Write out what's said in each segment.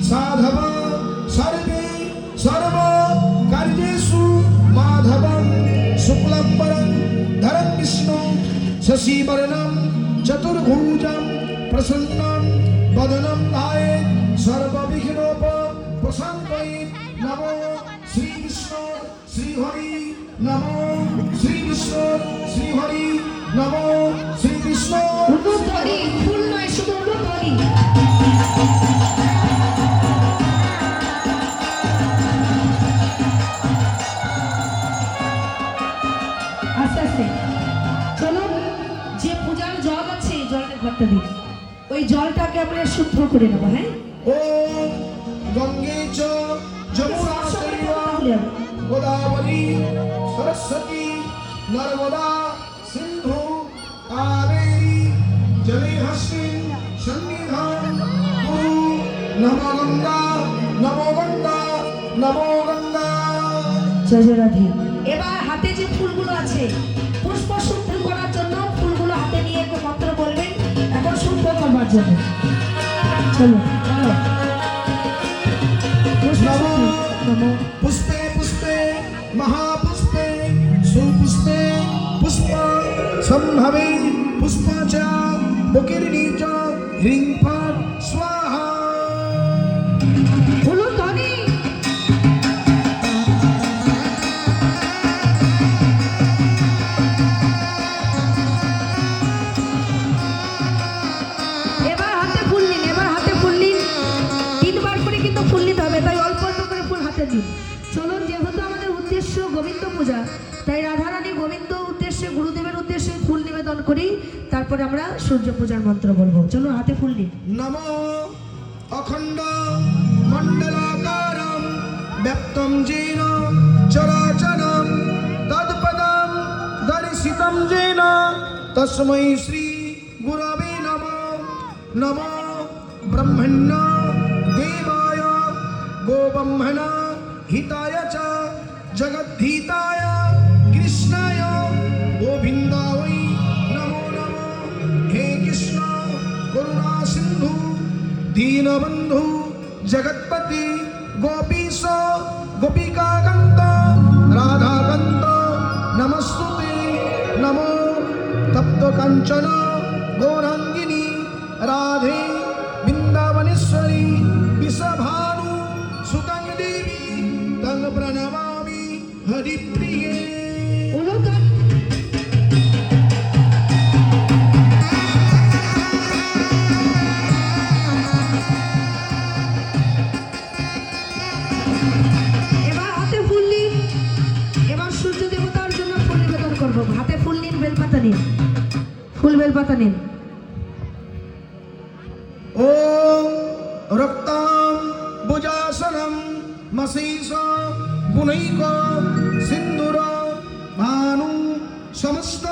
साधव सर्वे सर्व कार्येषु माधवं शुक्लंबरं धरं विष्णु शशिवर्णं चतुर्भुजं प्रसन्नं वदनं ध्यायेत् सर्वविघ्नोपशान्तये। नमो श्री विष्णु श्री हरि नमो श्री विष्णु श्री हरि नमो श्री विष्णु। উলুধ্বনি ফুল নয়, শুধু উলুধ্বনি। আস্তে আস্তে চলুন, যে পূজার জল আছে এই জলের ঘরটা দিন, ওই জলটাকে আমরা শুদ্ধ করে নেবো। হ্যাঁ, ओम गंगे च जमुना चैव गोदावरी सरस्वती नर्मदा सिंधु कावेरी जलेऽस्मिन् सन्निधानं कुरु। नमो गंगा नमो गंगा नमो गंगा। জয় রাধে। এবার হাতে যে ফুলগুলো আছে পুষ্প শুদ্ধ করার জন্য ফুলগুলো হাতে নিয়ে একটু মন্ত্র বলবেন এখন শুদ্ধ করবার জন্য। চলো চলো। नमो नमो पुष्पे पुष्पे महापुष्पे सुपुष्पे पुष्प संभवे पुष्प च मुकिर्नी च ह्रीं फट् स्वाहा। উলুধ্বনি। এবার হাতে ফুল নিন, এবার হাতে ফুল নিন। তিনবার করে কিন্তু ফুল নিতে হবে, তাই অল্প অল্প করে ফুল হাতে দিন। চলুন, যেহেতু আমাদের উদ্দেশ্য গোবিন্দ পূজা, তাই রাধারানী গোবিন্দ উদ্দেশ্যে গুরুদেবের উদ্দেশ্যে ফুল নিবেদন করি, তারপরে আমরা সূর্য পূজার মন্ত্র বলবো। চলুন হাতে ফুল নিন। नमो अखंड मंडलाकारं व्याप्तं येन चराचरं तत्पदं दर्शितं येन तस्मै श्री गुरवे नमः। नमो ब्रह्मण्य देवाय गोब्रह्मण हिताय च जगद्धिताय कृष्णाय गोविन्दाय नमो नमः। हे कृष्ण करुणा सिंधु दीनबंधु जगत्पति गोपीश गोपिकाकांत राधाकांत नमस्तुते। नमो तप्त कांचन गौरांगिनी राधे वृंदावनेश्वरी विषभानु सुतं देवी तं प्रणमामि हरिप्रिये। উলুধ্বনি। এবার হাতে ফুল নিন, এবার সূর্য দেবতার জন্য ফুল নিবেদন করবো। হাতে ফুল নিন, বেলপাতা নিন, ফুল বেলপাতা নিন। ओम रक्तां भुजासनं मशीष पुनैक सिंदूर भानु समस्त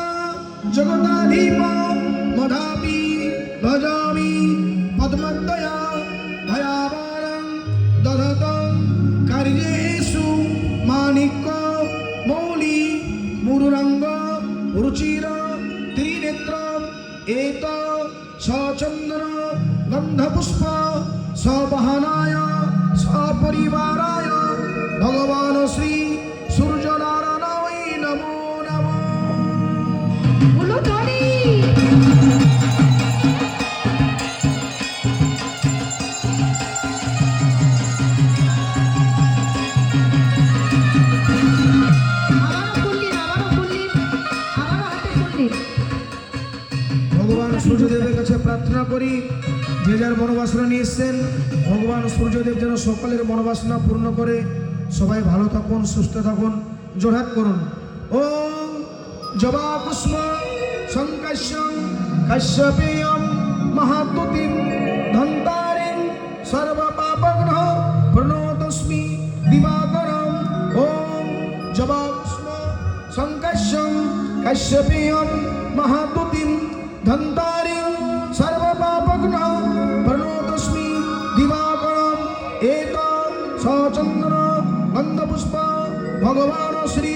जगदाधीप मधापि भजामि पद्मदया भयावारं दधतं कार्येषु माणिक्य मौली मुरुरंग रुचिर त्रिनेत्रम् एत सचंद्र गंधपुष्प सवहनाय सपरिवाराय भगवान श्री सूर्यनारायणाय नमो नमः। উলুধ্বনি। আবারও ফুল নিন, আবারও ফুল নিন, আবারও হাতে ফুল নিন। ভগবান সূর্যদেবের কাছে প্রার্থনা করি, যে যার মনোবাসনা নিয়ে এসছেন ভগবান সূর্যদেব যেন সকলের মনোবাসনা পূর্ণ করে। সবাই ভালো থাকুন, সুস্থ থাকুন, জোড়হাত করুন। ওম জবা পুষ্প সংকাশ্যং কাশ্যপেয়ম মহাতুতিম ধন্তারিং সর্বপাপঘ্ন প্রণতস্মি দিবাকরম। ওম জবা পুষ্প সংকাশ্যং কাশ্যপেয়ম মহাতুতিম धन्तारिं सर्वपापघ्न प्रणतोऽस्मि दिवाकरम्। एत सचन्द्र गन्धपुष्प भगवान् श्री